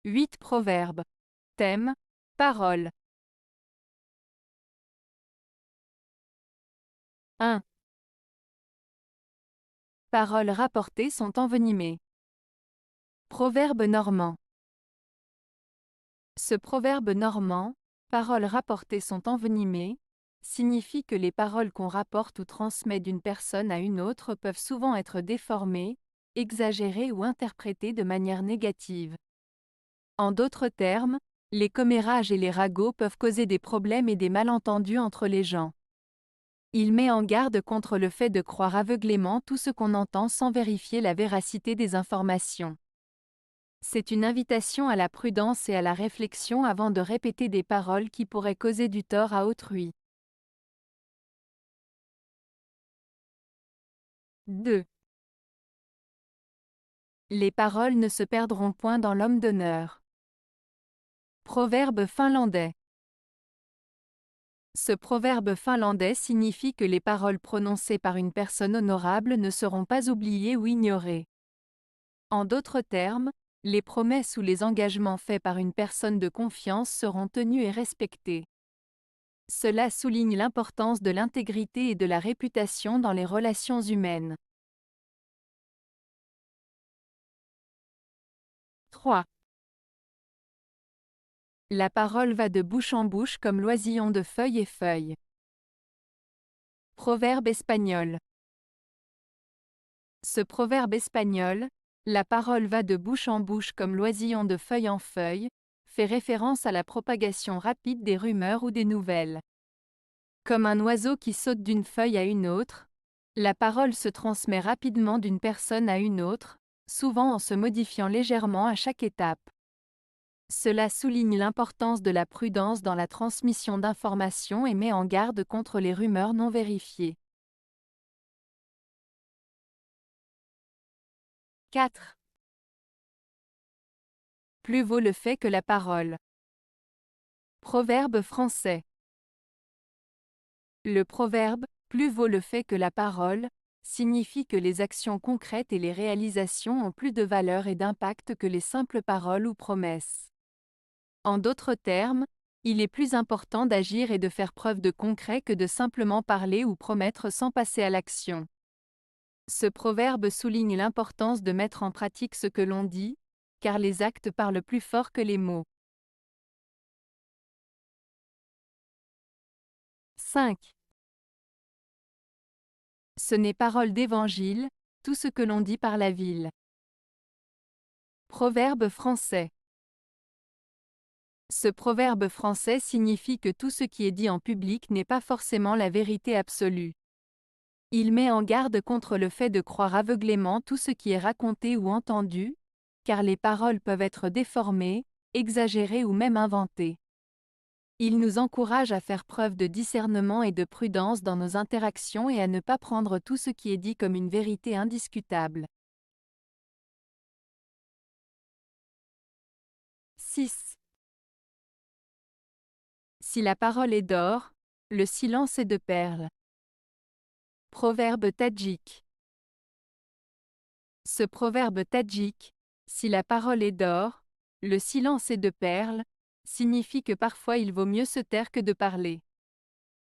8 proverbes. Thème, parole. 1. Paroles rapportées sont envenimées. Proverbe normand. Ce proverbe normand, paroles rapportées sont envenimées, signifie que les paroles qu'on rapporte ou transmet d'une personne à une autre peuvent souvent être déformées, exagérées ou interprétées de manière négative. En d'autres termes, les commérages et les ragots peuvent causer des problèmes et des malentendus entre les gens. Il met en garde contre le fait de croire aveuglément tout ce qu'on entend sans vérifier la véracité des informations. C'est une invitation à la prudence et à la réflexion avant de répéter des paroles qui pourraient causer du tort à autrui. 2. Les paroles ne se perdront point dans l'homme d'honneur. Proverbe finlandais. Ce proverbe finlandais signifie que les paroles prononcées par une personne honorable ne seront pas oubliées ou ignorées. En d'autres termes, les promesses ou les engagements faits par une personne de confiance seront tenus et respectés. Cela souligne l'importance de l'intégrité et de la réputation dans les relations humaines. 3. La parole va de bouche en bouche comme l'oisillon de feuille et feuille. Proverbe espagnol. Ce proverbe espagnol, la parole va de bouche en bouche comme l'oisillon de feuille en feuille, fait référence à la propagation rapide des rumeurs ou des nouvelles. Comme un oiseau qui saute d'une feuille à une autre, la parole se transmet rapidement d'une personne à une autre, souvent en se modifiant légèrement à chaque étape. Cela souligne l'importance de la prudence dans la transmission d'informations et met en garde contre les rumeurs non vérifiées. 4. Plus vaut le fait que la parole. Proverbe français. Le proverbe « plus vaut le fait que la parole » signifie que les actions concrètes et les réalisations ont plus de valeur et d'impact que les simples paroles ou promesses. En d'autres termes, il est plus important d'agir et de faire preuve de concret que de simplement parler ou promettre sans passer à l'action. Ce proverbe souligne l'importance de mettre en pratique ce que l'on dit, car les actes parlent plus fort que les mots. 5. Ce n'est parole d'évangile, tout ce que l'on dit par la ville. Proverbe français. Ce proverbe français signifie que tout ce qui est dit en public n'est pas forcément la vérité absolue. Il met en garde contre le fait de croire aveuglément tout ce qui est raconté ou entendu, car les paroles peuvent être déformées, exagérées ou même inventées. Il nous encourage à faire preuve de discernement et de prudence dans nos interactions et à ne pas prendre tout ce qui est dit comme une vérité indiscutable. 6. Si la parole est d'or, le silence est de perles. Proverbe tadjik. Ce proverbe tadjik, si la parole est d'or, le silence est de perles, signifie que parfois il vaut mieux se taire que de parler.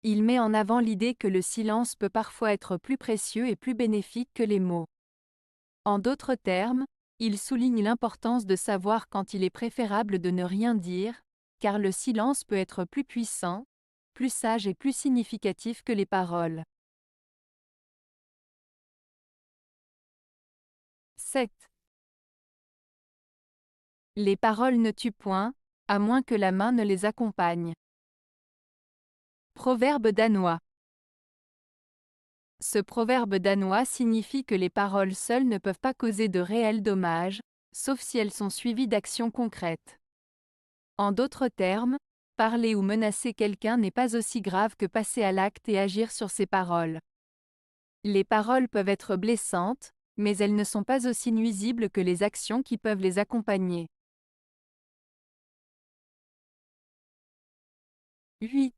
Il met en avant l'idée que le silence peut parfois être plus précieux et plus bénéfique que les mots. En d'autres termes, il souligne l'importance de savoir quand il est préférable de ne rien dire, car le silence peut être plus puissant, plus sage et plus significatif que les paroles. 7. Les paroles ne tuent point, à moins que la main ne les accompagne. Proverbe danois. Ce proverbe danois signifie que les paroles seules ne peuvent pas causer de réels dommages, sauf si elles sont suivies d'actions concrètes. En d'autres termes, parler ou menacer quelqu'un n'est pas aussi grave que passer à l'acte et agir sur ses paroles. Les paroles peuvent être blessantes, mais elles ne sont pas aussi nuisibles que les actions qui peuvent les accompagner. 8.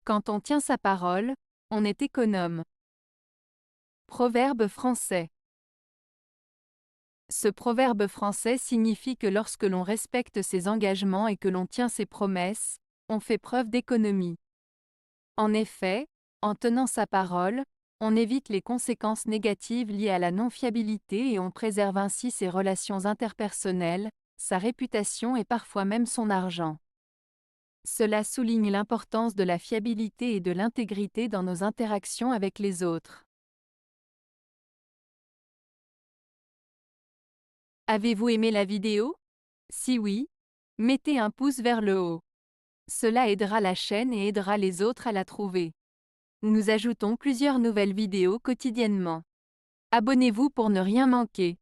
Quand on tient sa parole, on est économe. Proverbe français. Ce proverbe français signifie que lorsque l'on respecte ses engagements et que l'on tient ses promesses, on fait preuve d'économie. En effet, en tenant sa parole, on évite les conséquences négatives liées à la non-fiabilité et on préserve ainsi ses relations interpersonnelles, sa réputation et parfois même son argent. Cela souligne l'importance de la fiabilité et de l'intégrité dans nos interactions avec les autres. Avez-vous aimé la vidéo? Si oui, mettez un pouce vers le haut. Cela aidera la chaîne et aidera les autres à la trouver. Nous ajoutons plusieurs nouvelles vidéos quotidiennement. Abonnez-vous pour ne rien manquer.